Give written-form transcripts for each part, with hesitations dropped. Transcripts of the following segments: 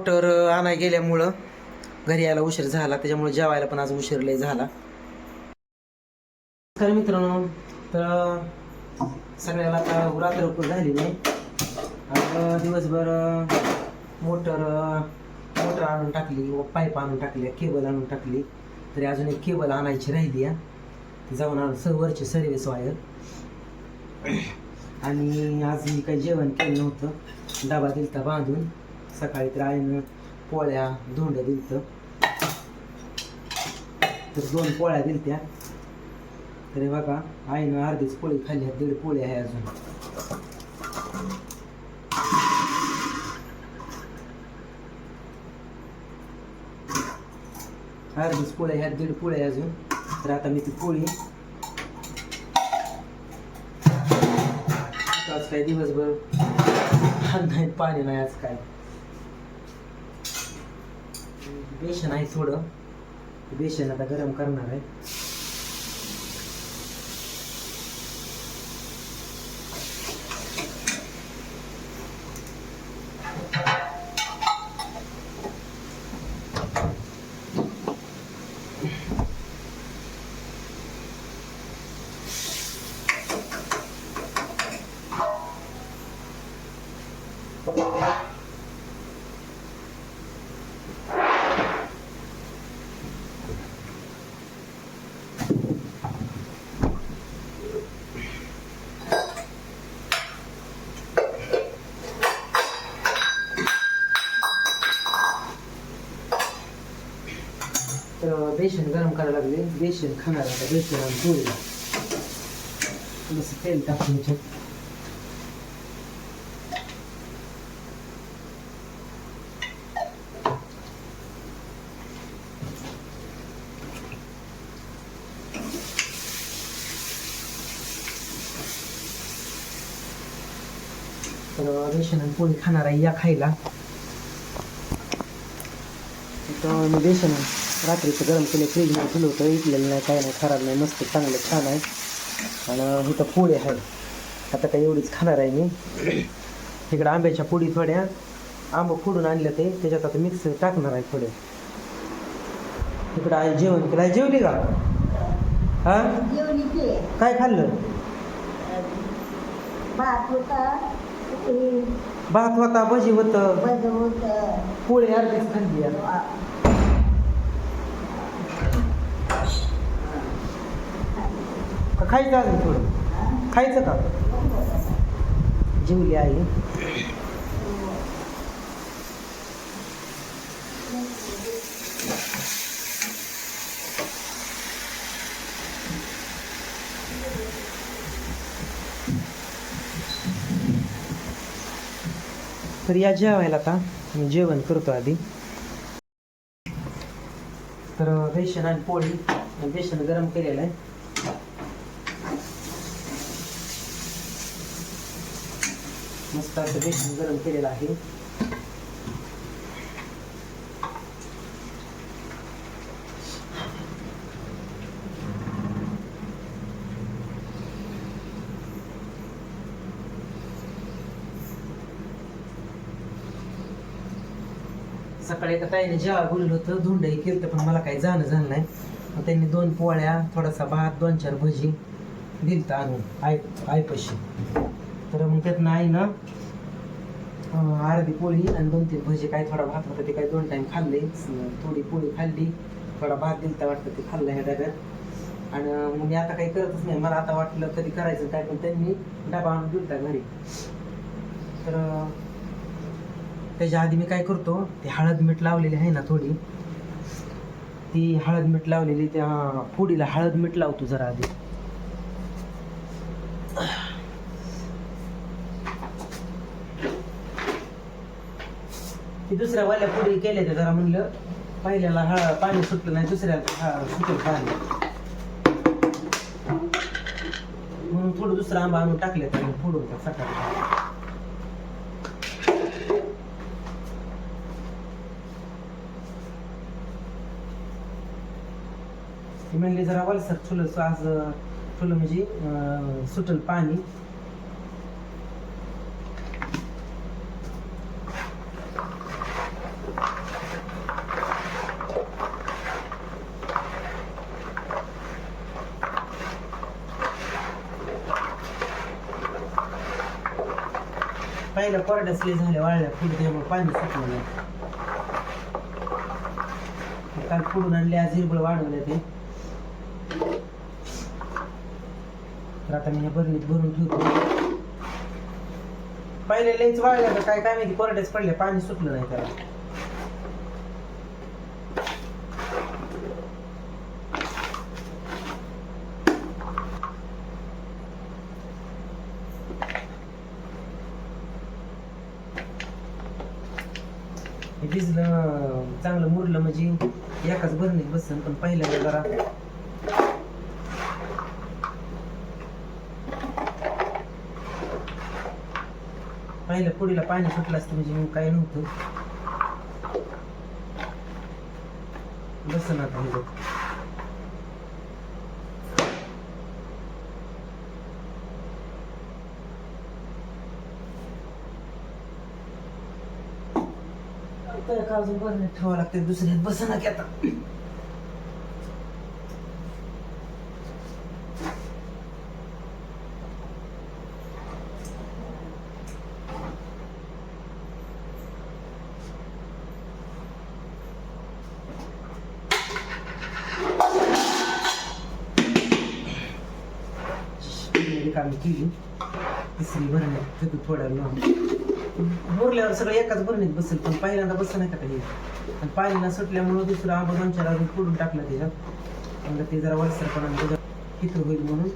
Motor आणाय गेल्यामुळं घरी यायला उशीर झाला, त्याच्यामुळे जेवायला पण आज उशीर लय झाला. तर मित्रांनो, तर सगळ्याला आता रात्र झाली नाही. आज दिवसभर मोटर आणून टाकली व पाईप आणून टाकली, केबल आणून टाकली. तरी अजून एक केबल आणायची राहिली आहे, ती जाऊन वरची सर्व्हिस वायर. आणि आज मी काही जेवण केलं नव्हतं, डबा दिलता बांधून. सकाळी तर आईनं पोळ्या धोंड्या दिलतं, तर 2 पोळ्या दिलत्या. तरी बघा आईनं अर्धीच पोळी खाल्ली, 1.5 पोळी आहे अजून. अर्धीच पोळी ह्या 1.5 पोळी अजून. तर आता मी ती पोळी आज काय दिवसभर नाही, पाणी नाही आज काय. बेसन आहे थोडं, बेसन आता गरम करणार आहे. तर बेसन गरम करायला लागले. बेसन खाणार आता, बेसन आणि पोळीला थोडंसं तेल टाकून ह्याच्यात. तर बेसन आणि पोळी खाणार आहे, या खायला. तर मी बेसन रात्रीचं गरम केलं, फ्रीजमध्ये ठेवलं होतं, इकलेलं नाही, काय नाही, खराब नाही, मस्त चांगलं छान आहे. आणि इथं पोळी आहे, आता काय एवढीच खाणार आहे मी. इकडं आंब्याच्या पोळी थोड्या, आंबं फोडून आणल्या ते, त्याच्यात आता मिक्स टाकणार आहे थोडे. इकडं आहे जेवण केलं. आहे जेवली का? हा, काय खाल्लं? भात होता, भजी होतं, पोळी अर्धीच खाल्ली. खायचं अजून थोडं, खायचं का? जेवली आई. तर या जेवायला आता मी जेवण करतो आधी. तर बेसन आणि पोळी, बेसन गरम केलेलं आहे. मस्त असं बेसन गरम केलेलं आहे. सकाळी एका ताईने जेव्हा बोललं होतं, धुंडही केलं, पण मला काही झालं नाही. मग त्यांनी 2 पोळ्या, थोडासा भात, 2-4 भजी दिलतं आणून आईपाशी. तर मग त्यातनं आईनं अर्धी पोळी आणि 2-3 भजी, काय थोडा भात होता ते काय 2 टाइम खाल्ले. थोडी पोळी खाल्ली, थोडा भात दिलता वाटतं, ते खाल्लं ह्या डब्यात. आणि मग मी आता काही करतच नाही, मला आता वाटलं कधी करायचं काय, पण त्यांनी डबा आणून दिलता घरी. तर त्याच्या आधी मी काय करतो, ती हळद मीठ लावलेली आहे ना थोडी, ती हळद मीठ लावलेली त्या पोळीला हळद मीठ लावतो जरा आधी. ती दुसऱ्या वाल्या पोळी केल्या त्या, जरा म्हणलं पहिल्याला पाणी सुटलं नाही, दुसऱ्याला सुटेल पाणी, म्हणून थोडं दुसरा आंबा आणून टाकले त्याने फोडून सकाळी. ती म्हणली जरा वलसर ठुलं आज, ठुलं म्हणजे सुटल पाणी. पहिल्या कोरड्यासले झाल्या वाळल्या पुढे त्यामुळे पाणी सुटलं नाही. काल पुढून आणले आज हिरबळ वाढवले ते. तर आता मी ह्या बरणीत भरून ठेवतो. पहिले लईच वाळल्या तर काय माहिती कोरड्याच पडले पाणी सुटलं नाही त्याला. भिजलं चांगलं मुरलं म्हणजे एकाच भरणीत बसन. पण पहिल्या जरा पहिल्या पुढीला पाणी सुटलं असतं म्हणजे मग काय नव्हतं. बसन आता हे अजून बरं ठेवावं लागते दुसऱ्यात बसना की आता. रिकामी केली तिसरी भरण्यात थोड्या मुरल्यावर सगळं एकाच भरणीत बसेल. पण पहिल्यांदा बस नाही का काही. आणि पाणी न सुटल्यामुळं दुसरं आंबा दोन-चार अजून फोडून टाकलं त्याच्यात. म्हणजे ते जरा वरसरपणा त्याच्यात किती होईल म्हणून.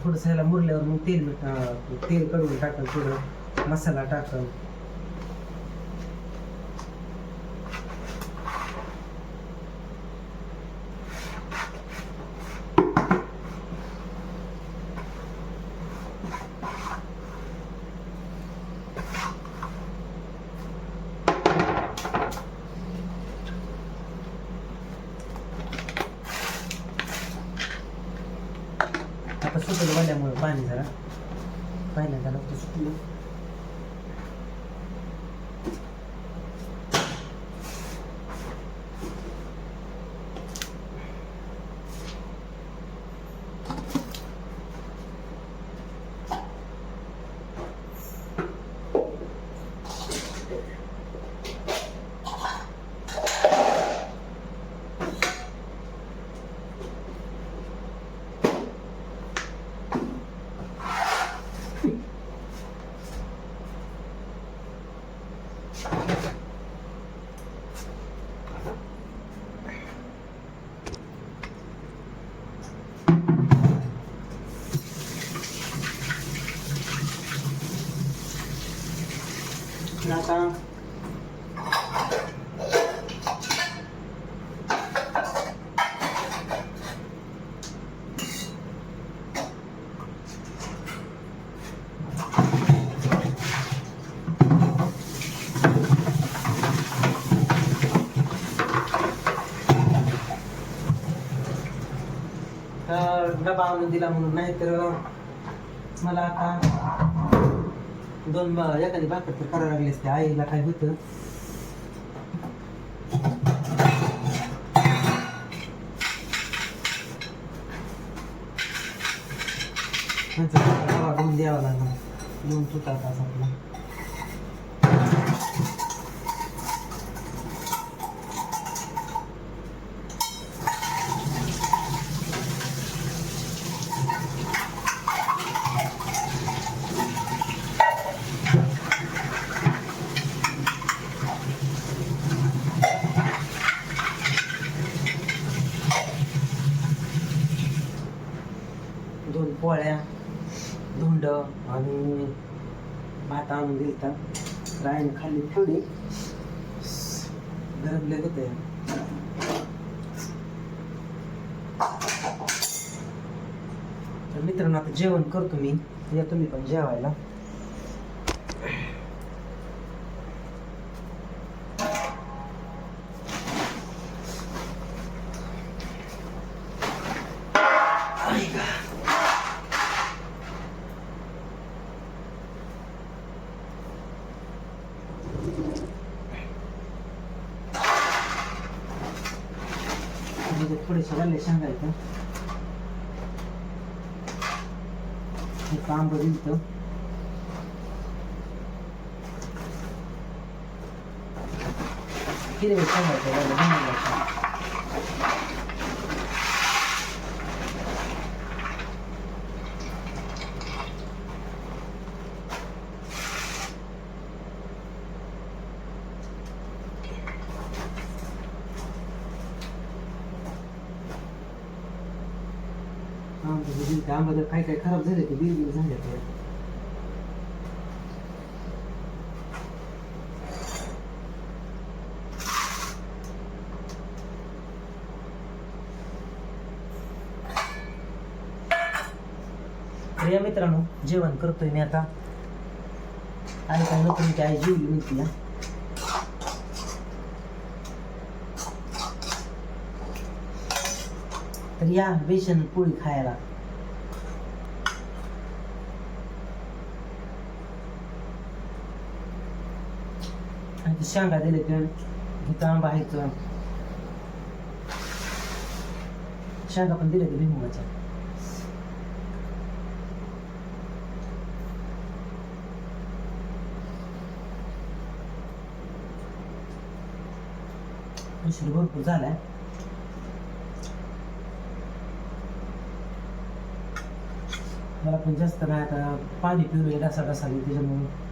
थोडंसं ह्याला मुरल्यावर मग तेल कडवून टाकल, थोडं मसाला टाकल. आता सुटलं वाल्यामुळे पाणी जरा पहिल्यांदा नव्हतं सुटलं. आता डबा आणून दिला म्हणून. नाही तर मला आता दोन एखादी भाकर तर करावं लागली असते. आईला काय होतं डबा घेऊन द्यावा लागला. येऊन सुटायचा आपला. दोन पोळ्या, धुंड आणि भात आणून दिलता. राईने खाल्ली थोडी. गरमले होते. तर मित्रांनो आता जेवण करतो मी. या तुम्ही पण जेवायला. थोडेसे वल्ले शेंगायचं, एक आंब दिलतं, हिरवे शेंगायचं वल्ले शेंगायचं. आंबा काय काय खराब झाले ते बिल झाले ते. या मित्रांनो जेवण करतोय मी आता. आणि काय नको मी आई जेवली म्हणते. तर या बेसन पोळी खायला. आणि शेंगा दिले तर इथं आंबा आहे, शेंगा पण दिले ते भुईमुगाच्या. उशीर भरपूर झालाय. मला पण जास्त नाही आता पाणी पिवळे डसा डसाले त्याच्यामुळे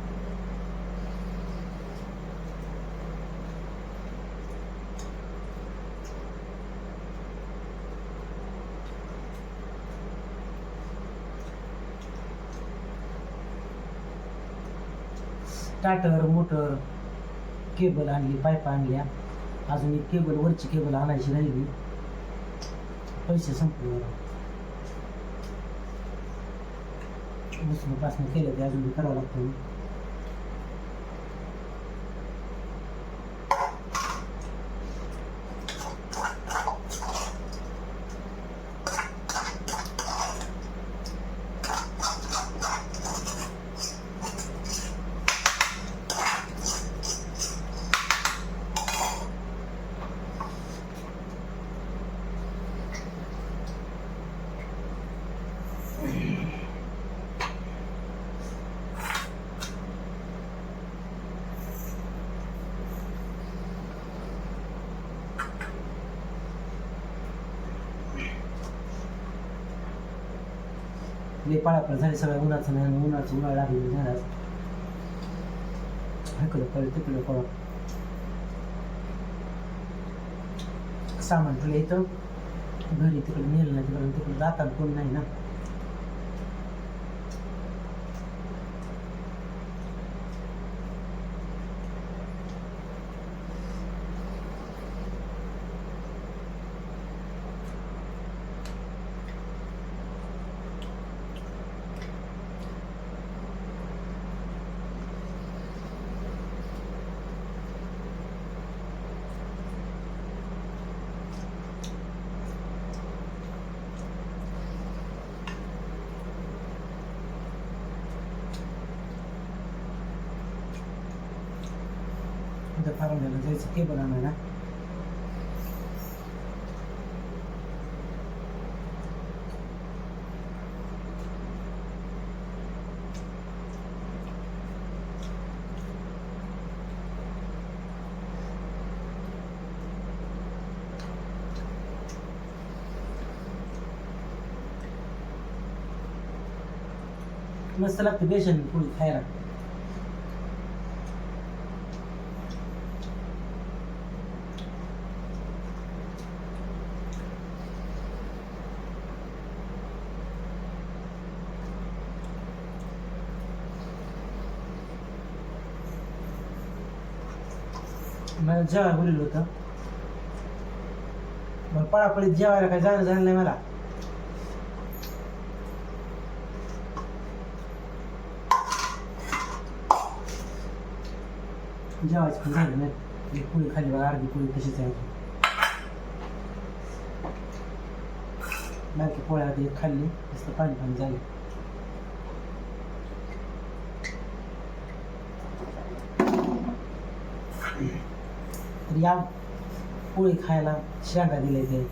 स्टार्टर मोटर केबल आणली, पाईप आणल्या. अजून एक केबल वरची केबल आणायची राहिली. पैसे संपले. पासून केलं ते अजून करावं लागतं. लई पाळापळ झाली सगळ्या उन्हाचं नाही, उन्हाचं उन्हाळा लागली झाला. इकडं पळ तिकडं पळ. सामान तुला इथं घरी तिकडे नेलं नाही, तिकडं तिकडे जाताना कोण नाही ना. फार्मला जायचं केबल आणायला. मस्त लागते बेसन पोळी खायला. मला जेवायला बोललं होतं, मग पळापळीत जेवायला काय जाणं झालं नाही मला. जेवायचं पण झालं नाही. एक पोळी खाली बघा, अर्धी पोळी तशीच आहे. बाकी पोळ्या आधी एक खाल्ली, नुसतं पाणी पाणी झालं. या पोळी खायला शेंगा दिले ते.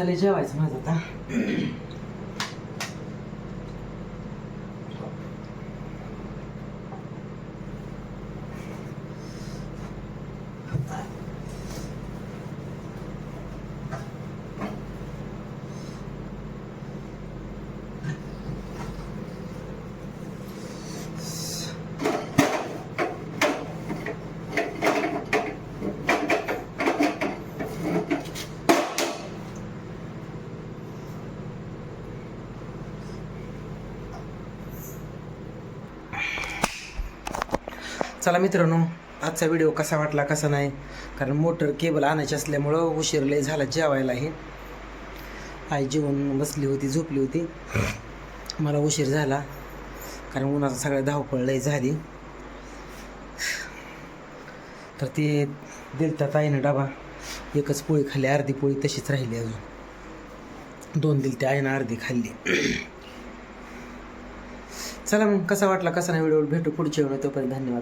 झाले जेवायचं माझं आता. चला मित्रांनो, आजचा व्हिडिओ कसा वाटला कसा नाही, कारण मोटर केबल आणायची असल्यामुळं उशीर लय झाला जेवायलाही. आई जेवून बसली होती, झोपली होती. मला उशीर झाला कारण उन्हाचा सगळ्या धावपळ लय झाली. तर ते दिलता ताईनं डबा, एकच पोळी खाल्ली, अर्धी पोळी तशीच राहिली अजून. 2 दिलते आईनं, अर्धी खाल्ली. चला मग, कसा वाटला कसा नाही व्हिडिओ, भेटू पुढच्या व्हिडिओ. तोपर्यंत धन्यवाद.